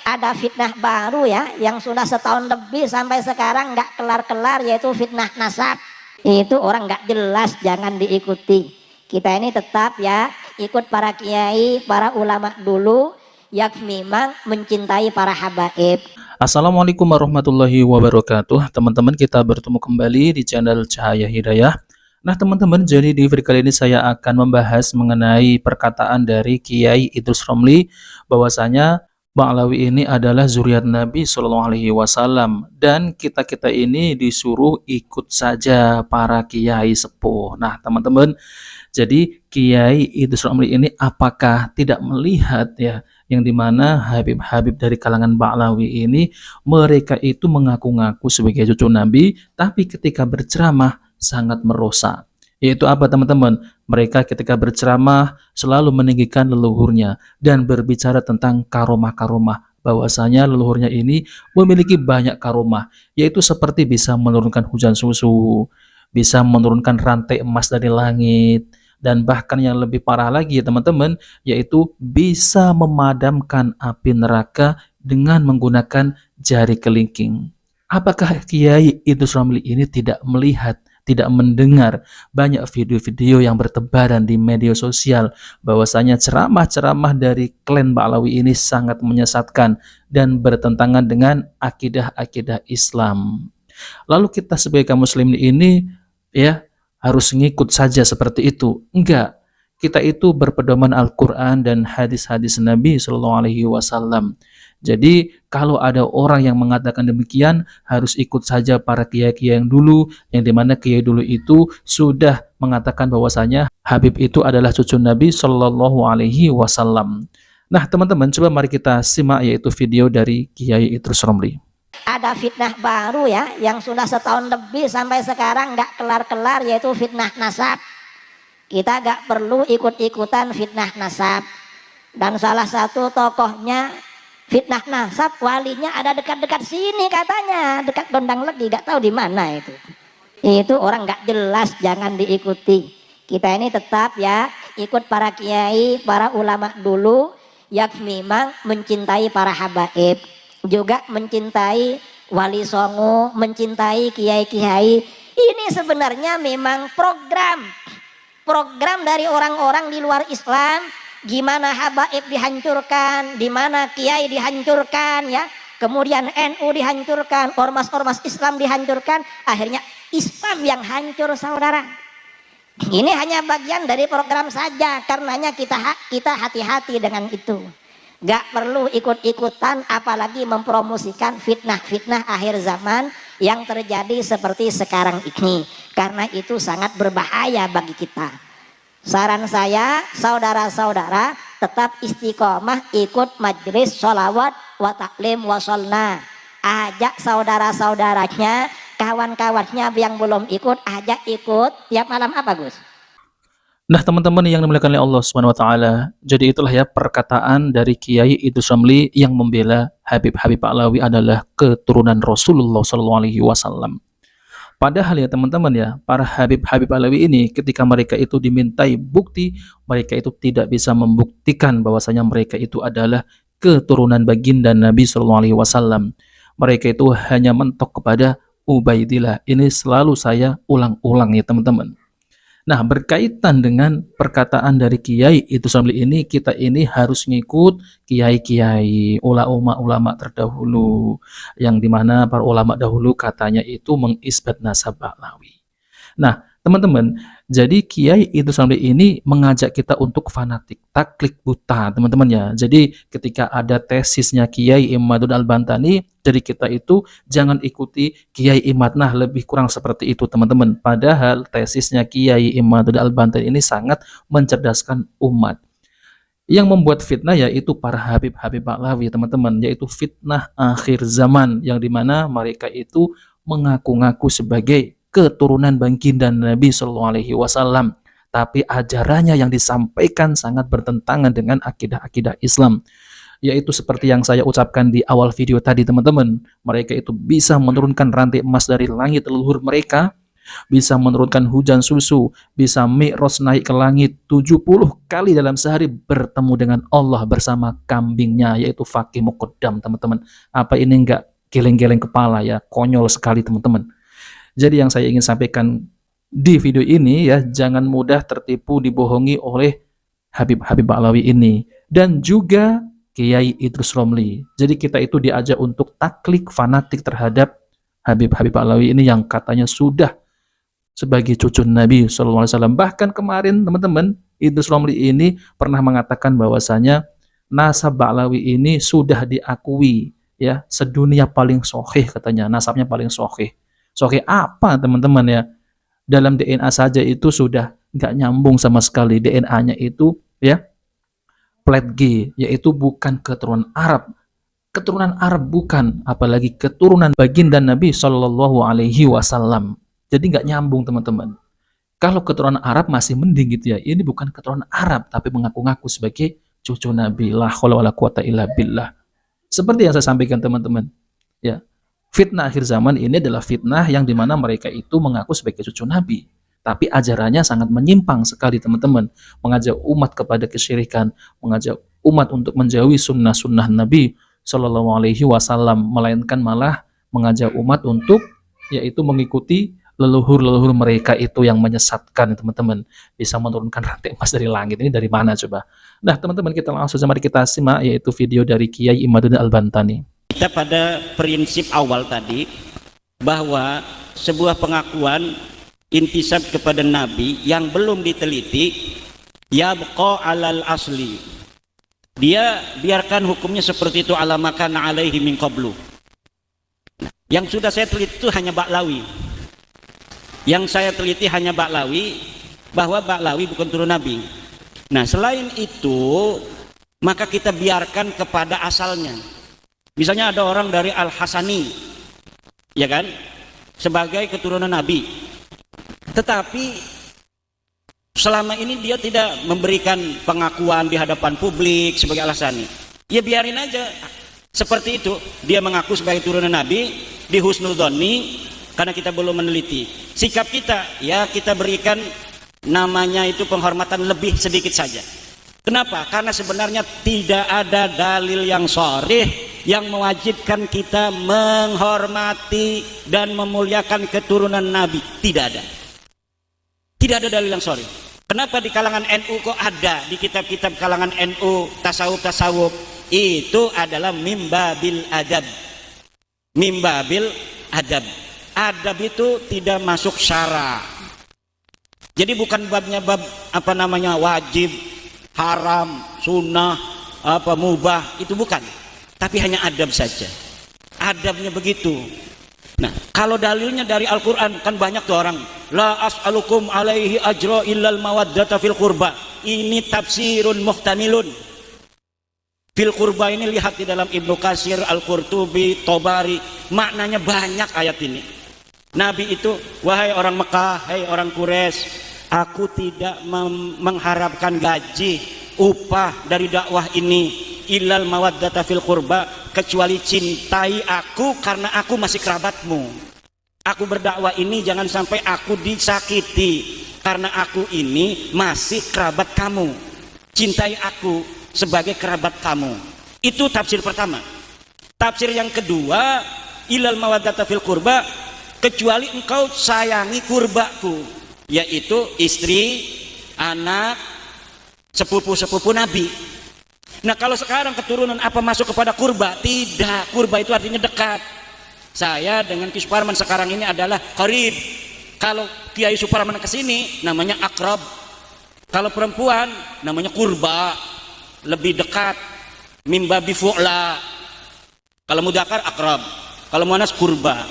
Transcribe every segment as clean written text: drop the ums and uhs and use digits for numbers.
Ada fitnah baru ya, yang sudah setahun lebih sampai sekarang nggak kelar-kelar, yaitu fitnah nasab. Itu orang nggak jelas, jangan diikuti. Kita ini tetap ya ikut para kiai, para ulama dulu yang memang mencintai para habaib. Assalamualaikum warahmatullahi wabarakatuh. Teman-teman, kita bertemu kembali di channel Cahaya Hidayah. Nah teman-teman, jadi di video kali ini saya akan membahas mengenai perkataan dari Kiai Idrus Romli bahwasanya Ba'alawi ini adalah zuriat Nabi Shallallahu Alaihi Wasallam dan kita ini disuruh ikut saja para kiai sepuh. Nah teman-teman, jadi Kiai Idrus Romli ini apakah tidak melihat ya, yang dimana Habib-Habib dari kalangan Ba'alawi ini mereka itu mengaku-ngaku sebagai cucu Nabi, tapi ketika berceramah sangat merosak. Yaitu apa teman-teman? Mereka ketika berceramah selalu meninggikan leluhurnya dan berbicara tentang karomah-karomah, bahwasanya leluhurnya ini memiliki banyak karomah, yaitu seperti bisa menurunkan hujan susu, bisa menurunkan rantai emas dari langit, dan bahkan yang lebih parah lagi ya teman-teman, yaitu bisa memadamkan api neraka dengan menggunakan jari kelingking. Apakah Kiai Idrus Romli ini tidak melihat, tidak mendengar banyak video-video yang bertebaran di media sosial bahwasanya ceramah-ceramah dari klan Ba'alawi ini sangat menyesatkan dan bertentangan dengan akidah-akidah Islam. Lalu kita sebagai kaum muslimin ini ya harus ngikut saja seperti itu? Enggak. Kita itu berpedoman Al-Quran dan hadis-hadis Nabi Shallallahu Alaihi Wasallam. Jadi kalau ada orang yang mengatakan demikian, harus ikut saja para kiai-kiai yang dulu, yang dimana kiai dulu itu sudah mengatakan bahwasanya Habib itu adalah cucu Nabi Shallallahu Alaihi Wasallam. Nah teman-teman, coba mari kita simak yaitu video dari Kiai Idrus Romli. Ada fitnah baru ya, yang sudah setahun lebih sampai sekarang nggak kelar-kelar, yaitu fitnah nasab. Kita nggak perlu ikut-ikutan fitnah nasab. Dan salah satu tokohnya fitnah nasab, walinya ada dekat-dekat sini katanya, dekat Gondang Legi, nggak tahu di mana itu. Itu orang nggak jelas, jangan diikuti. Kita ini tetap ya ikut para kiai, para ulama dulu yang memang mencintai para habaib, juga mencintai wali songo, mencintai kiai-kiai. Ini sebenarnya memang program dari orang-orang di luar Islam, gimana habaib dihancurkan, di mana kiai dihancurkan ya, kemudian NU dihancurkan, ormas-ormas Islam dihancurkan, akhirnya Islam yang hancur saudara. Ini hanya bagian dari program saja, karenanya kita hati-hati dengan itu. Gak perlu ikut-ikutan, apalagi mempromosikan fitnah-fitnah akhir zaman yang terjadi seperti sekarang ini, karena itu sangat berbahaya bagi kita. Saran saya, saudara-saudara tetap istiqomah ikut majelis sholawat wa taklim wa sholna. Ajak saudara-saudaranya, kawan-kawannya yang belum ikut, ajak ikut tiap malam apa Gus? Nah teman-teman yang dimuliakan oleh Allah Subhanahu Wa Taala, jadi itulah ya perkataan dari Kiai Idrus Romli yang membela Habib-Habib Ba'alawi adalah keturunan Rasulullah Shallallahu Alaihi Wasallam. Padahal ya teman-teman ya, para Habib-Habib Ba'alawi ini ketika mereka itu dimintai bukti, mereka itu tidak bisa membuktikan bahwasanya mereka itu adalah keturunan baginda Nabi Shallallahu Alaihi Wasallam. Mereka itu hanya mentok kepada Ubaidillah. Ini selalu saya ulang-ulang ya teman-teman. Nah berkaitan dengan perkataan dari Kiai Idrus Romli ini, kita ini harus ngikut kiai-kiai, ulama-ulama terdahulu, yang dimana para ulama dahulu katanya itu mengisbat nasab Ba'alawi. Nah teman-teman, jadi Kiai Idrus Romli ini mengajak kita untuk fanatik, taklid buta teman-teman ya. Jadi ketika ada tesisnya Kiai Imaduddin Al-Bantani, jadi kita itu jangan ikuti Kiai Imad. Nah lebih kurang seperti itu teman-teman. Padahal tesisnya Kiai Imaduddin Al-Bantani ini sangat mencerdaskan umat. Yang membuat fitnah yaitu para Habib-Habib Ba'alawi teman-teman, yaitu fitnah akhir zaman, yang dimana mereka itu mengaku-ngaku sebagai keturunan baginda Nabi Shallallahu Alaihi Wasallam, tapi ajarannya yang disampaikan sangat bertentangan dengan akidah-akidah Islam, yaitu seperti yang saya ucapkan di awal video tadi teman-teman. Mereka itu bisa menurunkan rantai emas dari langit leluhur mereka, bisa menurunkan hujan susu, bisa mi'raj naik ke langit 70 kali dalam sehari bertemu dengan Allah bersama kambingnya yaitu Faqih Muqaddam, teman-teman. Apa ini enggak geleng-geleng kepala ya, konyol sekali teman-teman. Jadi yang saya ingin sampaikan di video ini ya, jangan mudah tertipu dibohongi oleh Habib Ba'lawi ini dan juga Kiai Idrus Romli. Jadi kita itu diajak untuk taklid fanatik terhadap Habib Ba'lawi ini yang katanya sudah sebagai cucu Nabi SAW. Bahkan kemarin teman-teman, Idrus Romli ini pernah mengatakan bahwasanya nasab Ba'lawi ini sudah diakui ya sedunia paling sohih, katanya nasabnya paling sohih. Sohih apa teman-teman ya? Dalam DNA saja itu sudah nggak nyambung sama sekali. DNA-nya itu ya plat G, yaitu bukan keturunan Arab. Keturunan Arab bukan, apalagi keturunan baginda Nabi Shallallahu Alaihi Wasallam. Jadi nggak nyambung teman-teman. Kalau keturunan Arab masih mending gitu ya. Ini bukan keturunan Arab, tapi mengaku-ngaku sebagai cucu Nabi. La haula wala quwata illa billah. Seperti yang saya sampaikan teman-teman. Ya, fitnah akhir zaman ini adalah fitnah yang dimana mereka itu mengaku sebagai cucu Nabi. Tapi ajarannya sangat menyimpang sekali teman-teman. Mengajak umat kepada kesyirikan, mengajak umat untuk menjauhi sunnah-sunnah Nabi Shallallahu Alaihi Wasallam, melainkan malah mengajak umat untuk yaitu mengikuti leluhur-leluhur mereka itu yang menyesatkan teman-teman. Bisa menurunkan rantai emas dari langit. Ini dari mana coba? Nah teman-teman, kita langsung saja mari kita simak yaitu video dari Kiai Imaduddin Al-Bantani. Kita pada prinsip awal tadi bahwa sebuah pengakuan intisab kepada Nabi yang belum diteliti yabqa alal asli, dia biarkan hukumnya seperti itu ala makana alaihi min qablu. Yang sudah saya teliti itu hanya Ba'lawi. Yang saya teliti hanya Ba'lawi, bahwa Ba'lawi bukan turun Nabi. Nah selain itu maka kita biarkan kepada asalnya. Misalnya ada orang dari Al-Hasani, ya kan, sebagai keturunan Nabi, tetapi selama ini dia tidak memberikan pengakuan di hadapan publik sebagai Al-Hasani. Ya biarin aja seperti itu. Dia mengaku sebagai turunan Nabi di husnul dhonni karena kita belum meneliti. Sikap kita, ya kita berikan namanya itu penghormatan lebih sedikit saja. Kenapa? Karena sebenarnya tidak ada dalil yang sharih yang mewajibkan kita menghormati dan memuliakan keturunan Nabi. Tidak ada. Tidak ada dalil yang sharih. Kenapa di kalangan NU kok ada? Di kitab-kitab kalangan NU, tasawuf-tasawuf, itu adalah mimbabil adab. Mimbabil adab. Adab itu tidak masuk syara. Jadi bukan babnya bab apa namanya wajib, haram, sunnah, apa mubah, itu bukan. Tapi hanya adab saja. Adabnya begitu. Nah, kalau dalilnya dari Al-Quran kan banyak tuh orang. La as'alukum alaihi ajra illal mawaddata fil qurba. Ini tafsirun muhtamilun. Fil qurba ini lihat di dalam Ibnu Katsir, Al-Qurtubi, Tobari. Maknanya banyak ayat ini. Nabi itu, wahai orang Mekah, hai orang Quraisy, aku tidak mengharapkan gaji, upah dari dakwah ini illal mawaddata fil qurba, kecuali cintai aku karena aku masih kerabatmu. Aku berdakwah ini jangan sampai aku disakiti karena aku ini masih kerabat kamu. Cintai aku sebagai kerabat kamu. Itu tafsir pertama. Tafsir yang kedua, illal mawaddata fil qurba, kecuali engkau sayangi kurbaku, yaitu istri, anak, sepupu-sepupu Nabi. Nah kalau sekarang keturunan apa masuk kepada kurba? Tidak, kurba itu artinya dekat. Saya dengan Ki Suparman sekarang ini adalah qarib. Kalau Kiai Suparman kesini namanya akrab. Kalau perempuan namanya kurba, lebih dekat. Mimba bifu'la. Kalau mudakar akrab, kalau muannas kurba.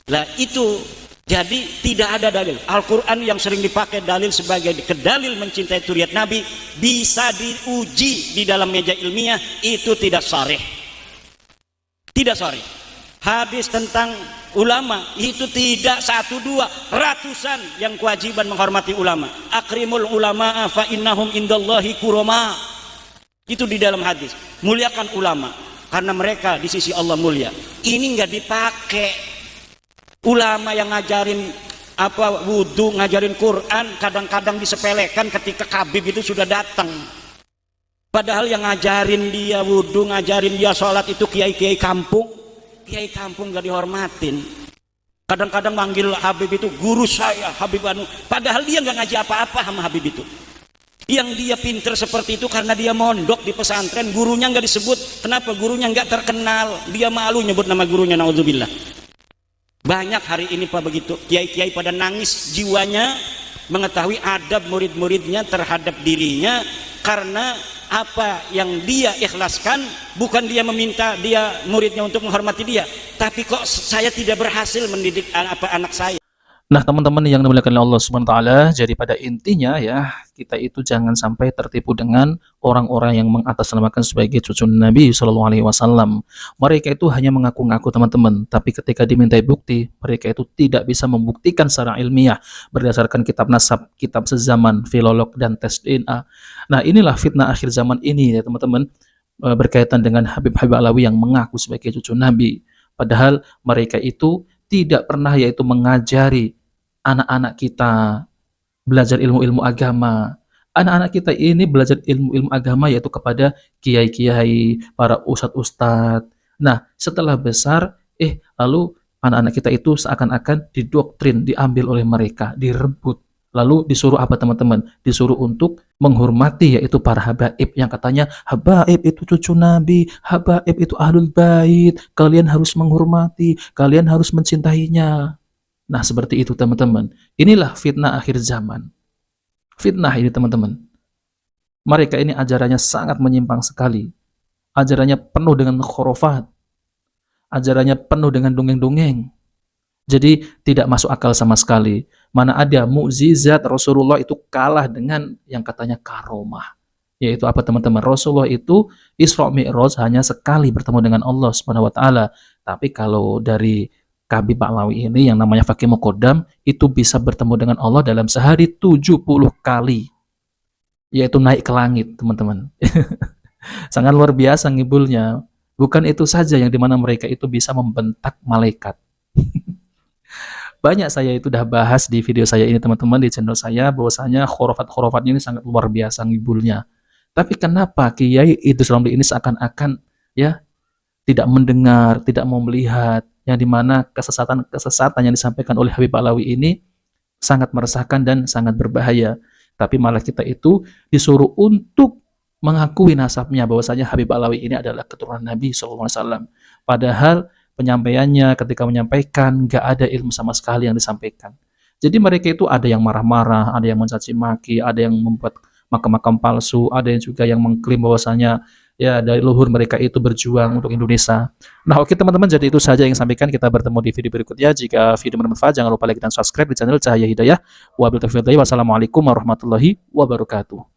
Lah itu jadi tidak ada dalil. Al-Quran yang sering dipakai dalil sebagai kedalil mencintai zuriat Nabi bisa diuji di dalam meja ilmiah, itu tidak sharih. Tidak sharih. Hadis tentang ulama itu tidak satu dua, ratusan yang kewajiban menghormati ulama. Akrimul ulama fa innahum indallahi kurama. Itu di dalam hadis. Muliakan ulama karena mereka di sisi Allah mulia. Ini nggak dipakai. Ulama yang ngajarin apa wudhu, ngajarin Quran, kadang-kadang disepelekan ketika Habib itu sudah datang. Padahal yang ngajarin dia wudhu, ngajarin dia sholat itu kiai-kiai kampung. Kiai kampung gak dihormatin. Kadang-kadang manggil Habib itu guru saya, Habib anu. Padahal dia gak ngaji apa-apa sama Habib itu. Yang dia pinter seperti itu karena dia mondok di pesantren, gurunya gak disebut. Kenapa? Gurunya gak terkenal. Dia malu nyebut nama gurunya, naudzubillah. Banyak hari ini Pak begitu. Kiai-kiai pada nangis jiwanya mengetahui adab murid-muridnya terhadap dirinya, karena apa yang dia ikhlaskan, bukan dia meminta dia muridnya untuk menghormati dia, tapi kok saya tidak berhasil mendidik anak saya. Nah, teman-teman yang dimuliakan oleh Allah Subhanahu wa taala, jadi pada intinya ya, kita itu jangan sampai tertipu dengan orang-orang yang mengatasnamakan sebagai cucu Nabi Shallallahu alaihi wasallam. Mereka itu hanya mengaku-ngaku, teman-teman, tapi ketika dimintai bukti, mereka itu tidak bisa membuktikan secara ilmiah berdasarkan kitab nasab, kitab sezaman, filolog dan tes DNA. Nah, inilah fitnah akhir zaman ini ya, teman-teman, berkaitan dengan Habib-Habib Alawi yang mengaku sebagai cucu Nabi. Padahal mereka itu tidak pernah yaitu mengajari anak-anak kita belajar ilmu-ilmu agama. Anak-anak kita ini belajar ilmu-ilmu agama yaitu kepada kiai-kiai, para ustadz-ustadz. Nah, setelah besar, lalu anak-anak kita itu seakan-akan didoktrin, diambil oleh mereka, direbut. Lalu disuruh apa, teman-teman? Disuruh untuk menghormati yaitu para habaib yang katanya habaib itu cucu Nabi, habaib itu ahlul bait, kalian harus menghormati, kalian harus mencintainya. Nah, seperti itu, teman-teman. Inilah fitnah akhir zaman. Fitnah ini, teman-teman. Mereka ini ajarannya sangat menyimpang sekali. Ajarannya penuh dengan khurafat. Ajarannya penuh dengan dongeng-dongeng. Jadi tidak masuk akal sama sekali. Mana ada mukjizat Rasulullah itu kalah dengan yang katanya karomah. Yaitu apa, teman-teman? Rasulullah itu Isra Mi'raj hanya sekali bertemu dengan Allah Subhanahu wa taala. Tapi kalau dari Habib Alawi ini yang namanya Faqih Muqaddam itu bisa bertemu dengan Allah dalam sehari 70 kali. Yaitu naik ke langit, teman-teman. Sangat luar biasa ngibulnya. Bukan itu saja, yang dimana mereka itu bisa membentak malaikat. Banyak saya itu udah bahas di video saya ini, teman-teman, di channel saya, bahwasanya khurafat-khurafatnya ini sangat luar biasa ngibulnya. Tapi kenapa Kiai Idrus Ramli ini seakan-akan ya tidak mendengar, tidak mau melihat, yang dimana kesesatan yang disampaikan oleh Habib Alawi ini sangat meresahkan dan sangat berbahaya. Tapi malah kita itu disuruh untuk mengakui nasabnya, bahwasanya Habib Alawi ini adalah keturunan Nabi SAW. Padahal penyampaiannya ketika menyampaikan nggak ada ilmu sama sekali yang disampaikan. Jadi mereka itu ada yang marah-marah, ada yang mencaci maki, ada yang membuat makam-makam palsu, ada yang juga yang mengklaim bahwasanya ya dari luhur mereka itu berjuang untuk Indonesia. Nah, oke teman-teman, jadi itu saja yang sampaikan. Kita bertemu di video berikutnya. Jika video bermanfaat, jangan lupa like dan subscribe di channel Cahaya Hidayah. Wassalamualaikum warahmatullahi wabarakatuh.